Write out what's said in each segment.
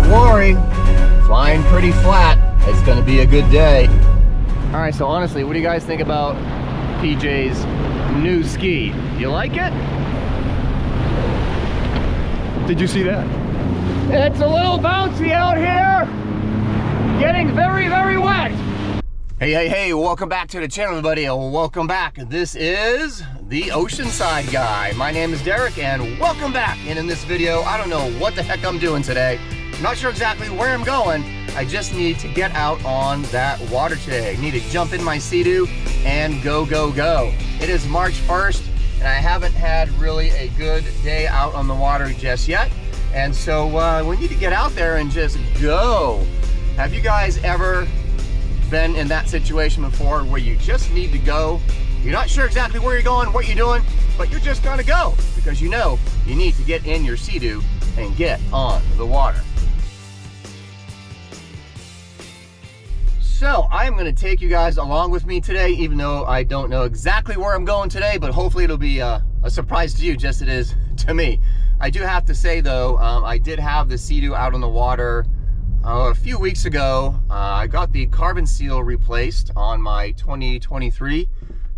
glory. Flying pretty flat. It's gonna be a good day. All right, so honestly, what do you guys think about PJ's new ski? You like it? Did you see that? It's a little bouncy out here. Getting very, very wet. Hey, welcome back to the channel, everybody. Welcome back. This is the Oceanside guy. My name is Derek, and welcome back. And in this video, I don't know what the heck I'm doing today. I'm not sure exactly where I'm going. I just need to get out on that water today. I need to jump in my Sea-Doo and go. It is March 1st, and I haven't had really a good day out on the water just yet. And so we need to get out there and just go. Have you guys ever been in that situation before where you just need to go? You're not sure exactly where you're going, what you're doing, but you're just gonna go because you know you need to get in your Sea-Doo and get on the water. So I'm gonna take you guys along with me today, even though I don't know exactly where I'm going today, but hopefully it'll be a surprise to you, just as it is to me. I do have to say though, I did have the Sea-Doo out on the water a few weeks ago. I got the carbon seal replaced on my 2023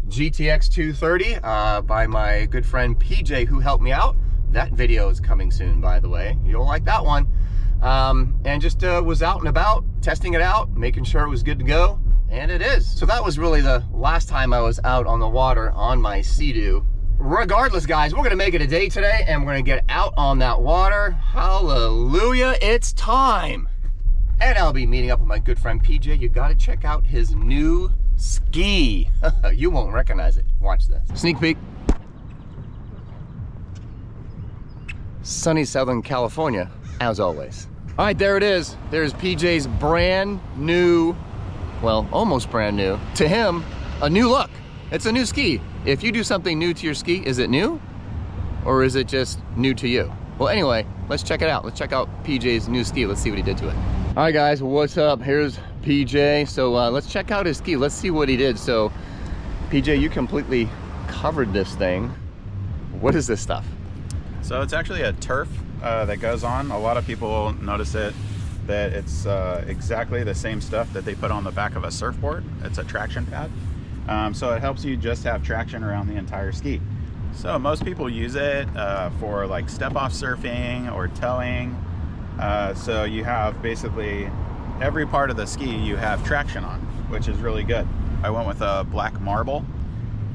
GTX 230 by my good friend PJ, who helped me out. That video is coming soon, by the way. You'll like that one. And just was out and about, testing it out, making sure it was good to go, and it is. So that was really the last time I was out on the water on my Sea-Doo. Regardless, guys, we're gonna make it a day today, and we're gonna get out on that water. Hallelujah, it's time. And I'll be meeting up with my good friend PJ. You gotta check out his new ski. You won't recognize it. Watch this. Sneak peek. Sunny Southern California, as always. All right, there it is. There's PJ's brand new, well, almost brand new, to him, a new look. It's a new ski. If you do something new to your ski, is it new? Or is it just new to you? Well, anyway, let's check it out. Let's check out PJ's new ski. Let's see what he did to it. All right, guys, what's up? Here's PJ. So let's check out his ski. Let's see what he did. So, PJ, you completely covered this thing. What is this stuff? So it's actually a turf that goes on. A lot of people notice it, that it's exactly the same stuff that they put on the back of a surfboard. It's a traction pad. So it helps you just have traction around the entire ski. So most people use it for like step-off surfing or towing. So you have basically every part of the ski you have traction on, which is really good. I went with a black marble,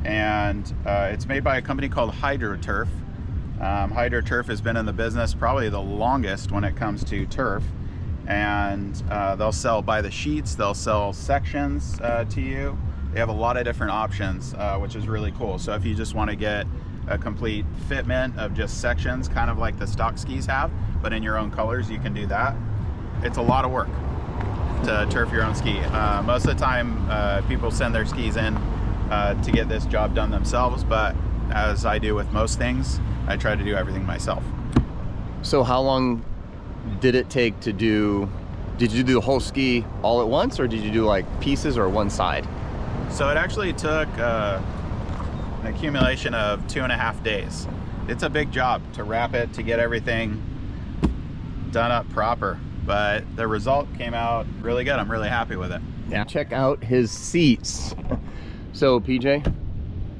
and it's made by a company called HydroTurf. HydroTurf has been in the business probably the longest when it comes to turf, and they'll sell by the sheets, they'll sell sections to you. They have a lot of different options, which is really cool. So if you just want to get a complete fitment of just sections, kind of like the stock skis have, but in your own colors, you can do that. It's a lot of work to turf your own ski. Most of the time, people send their skis in to get this job done themselves, but as I do with most things, I try to do everything myself. So how long did it take to do, did you do the whole ski all at once, or did you do like pieces or one side? So it actually took an accumulation of 2.5 days. It's a big job to wrap it, to get everything done up proper, but the result came out really good. I'm really happy with it. Yeah. Check out his seats. So PJ,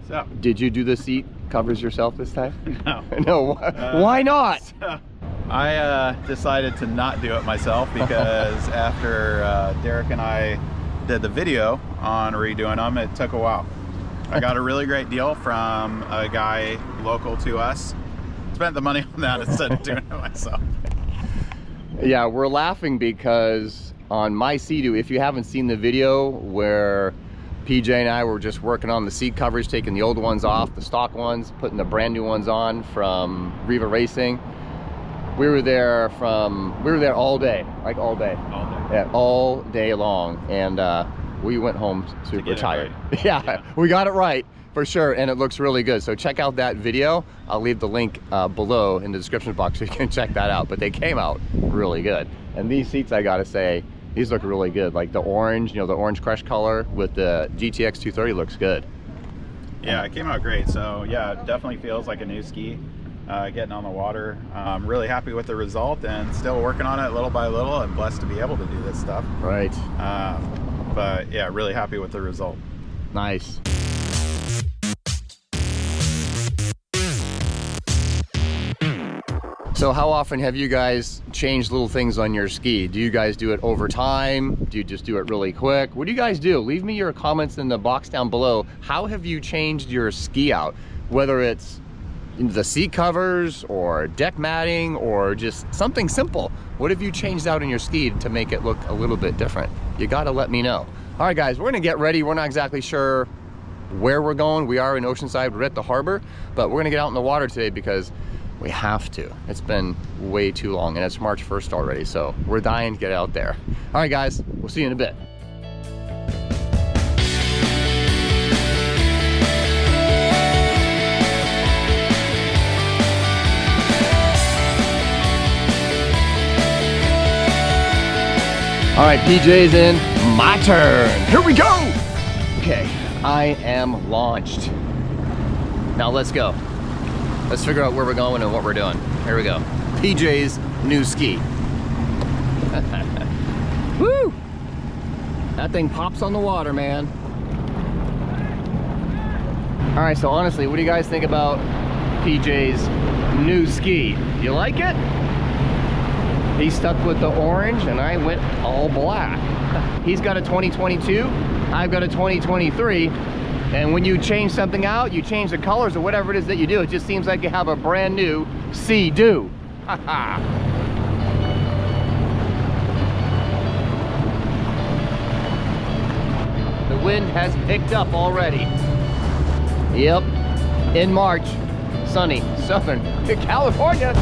so did you do the seat covers yourself this time? No. No, why not? So I decided to not do it myself because after Derek and I did the video on redoing them, it took a while. I got a really great deal from a guy local to us. Spent the money on that instead of doing it myself. Yeah, we're laughing because on my Sea-Doo, if you haven't seen the video where PJ and I were just working on the seat covers, taking the old ones off, the stock ones, putting the brand new ones on from Riva Racing. We were there all day, like all day. All day. Yeah, all day long. And we went home super tired. Right. Yeah, we got it right for sure, and it looks really good. So check out that video. I'll leave the link below in the description box so you can check that out. But they came out really good. And these seats, I gotta say, these look really good. Like the orange, you know, the orange crush color with the GTX 230 looks good. Yeah, it came out great. So yeah, it definitely feels like a new ski. getting on the water. I'm really happy with the result and still working on it little by little. I'm blessed to be able to do this stuff. Right. But yeah, really happy with the result. Nice. So how often have you guys changed little things on your ski? Do you guys do it over time? Do you just do it really quick? What do you guys do? Leave me your comments in the box down below. How have you changed your ski out? Whether it's the seat covers or deck matting or just something simple. What have you changed out in your ski to make it look a little bit different? You gotta let me know. All right guys, we're gonna get ready. We're not exactly sure where we're going. We are in Oceanside, we're at the harbor, but we're gonna get out in the water today because we have to. It's been way too long and it's March 1st already, so we're dying to get out there. All right guys, we'll see you in a bit. All right, PJ's in, my turn. Here we go. Okay, I am launched. Now let's go. Let's figure out where we're going and what we're doing. Here we go. PJ's new ski. Woo! That thing pops on the water, man. All right, so honestly, what do you guys think about PJ's new ski? You like it? He stuck with the orange and I went all black. He's got a 2022, I've got a 2023. And when you change something out, you change the colors or whatever it is that you do, it just seems like you have a brand new Sea-Doo. The wind has picked up already. Yep, in March, sunny, Southern California.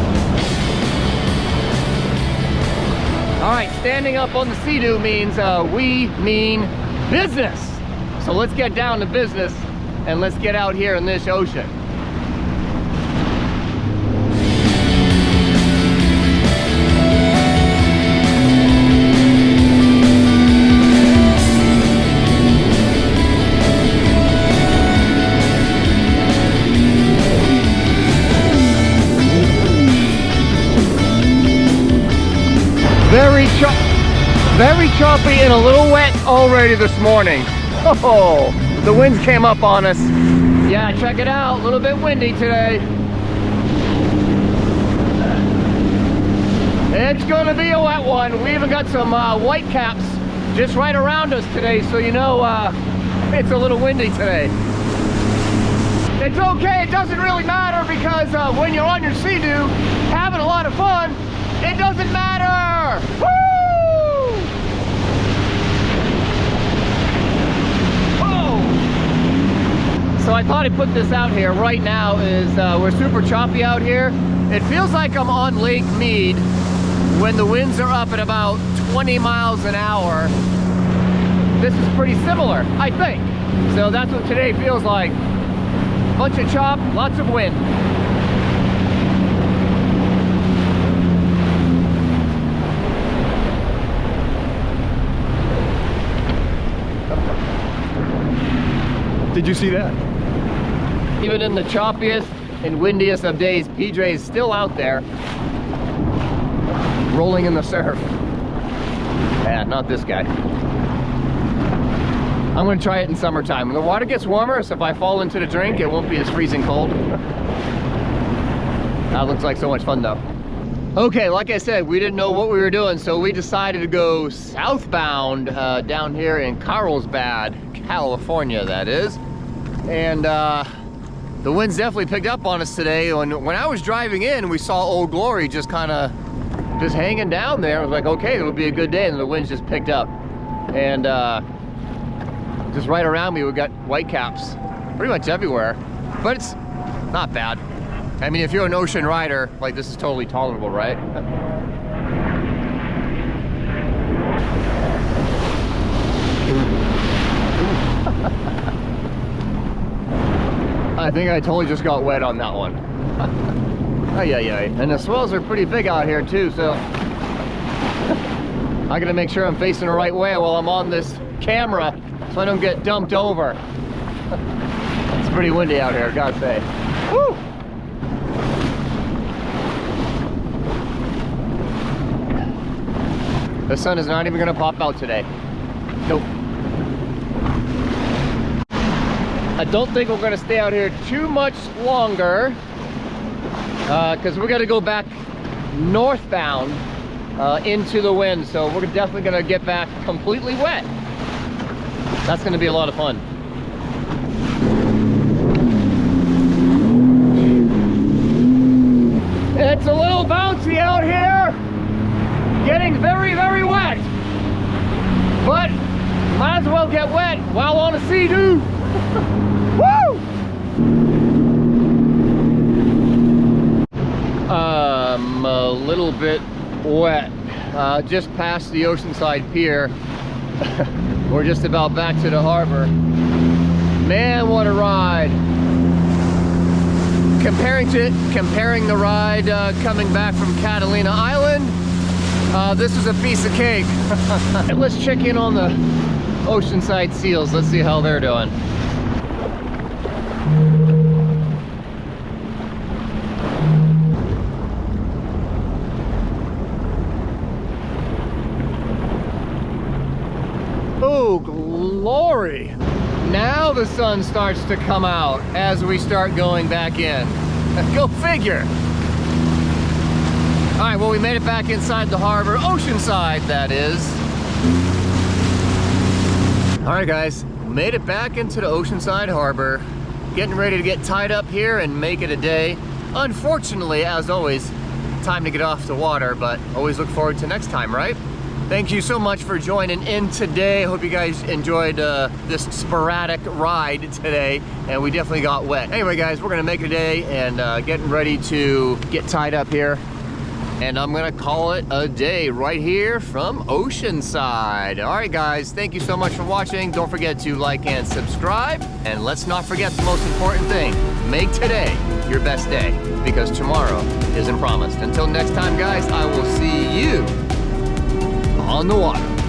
All right, standing up on the Sea-Doo means we mean business. So let's get down to business and let's get out here in this ocean. Very choppy and a little wet already this morning. Oh, the winds came up on us. Yeah, check it out, a little bit windy today. It's gonna be a wet one. We even got some white caps just right around us today, so you know it's a little windy today. It's okay, it doesn't really matter because when you're on your Sea-Doo having a lot of fun, it doesn't matter. Woo! So I thought I'd put this out here. Right now is we're super choppy out here. It feels like I'm on Lake Mead when the winds are up at about 20 miles an hour. This is pretty similar, I think. So that's what today feels like. Bunch of chop, lots of wind. Did you see that? Even in the choppiest and windiest of days, PJ is still out there rolling in the surf. Yeah, not this guy. I'm gonna try it in summertime. When the water gets warmer, so if I fall into the drink, it won't be as freezing cold. That looks like so much fun though. Okay, like I said, we didn't know what we were doing, so we decided to go southbound down here in Carlsbad, California, that is. And the winds definitely picked up on us today. When I was driving in, we saw Old Glory just kind of just hanging down there. I was like, okay, it'll be a good day. And the winds just picked up. And just right around me, we got white caps pretty much everywhere. But it's not bad. I mean, if you're an ocean rider, like this is totally tolerable, right? I think I totally just got wet on that one. Ay, ay, ay. And the swells are pretty big out here too, so I gotta make sure I'm facing the right way while I'm on this camera so I don't get dumped over. It's pretty windy out here, gotta say. Woo! The sun is not even gonna pop out today. Nope. I don't think we're gonna stay out here too much longer because we're gonna go back northbound into the wind. So we're definitely gonna get back completely wet. That's gonna be a lot of fun. It's a little bouncy out here, getting very, very wet. But might as well get wet while on a Sea-Doo. Woo! A little bit wet. Just past the Oceanside Pier. We're just about back to the harbor. Man, what a ride. Comparing the ride coming back from Catalina Island, this is a piece of cake. Let's check in on the Oceanside seals. Let's see how they're doing. Oh, glory! Now the sun starts to come out as we start going back in. Go figure! Alright, well, we made it back inside the harbor. Oceanside, that is. Alright guys, made it back into the Oceanside harbor. Getting ready to get tied up here and make it a day. Unfortunately, as always, time to get off the water, but always look forward to next time, right? Thank you so much for joining in today. Hope you guys enjoyed this sporadic ride today, and we definitely got wet. Anyway guys, we're gonna make it a day and getting ready to get tied up here. And I'm gonna call it a day right here from Oceanside. All right guys, thank you so much for watching. Don't forget to like and subscribe. And let's not forget the most important thing. Make today your best day, because tomorrow isn't promised. Until next time guys, I will see you on the water.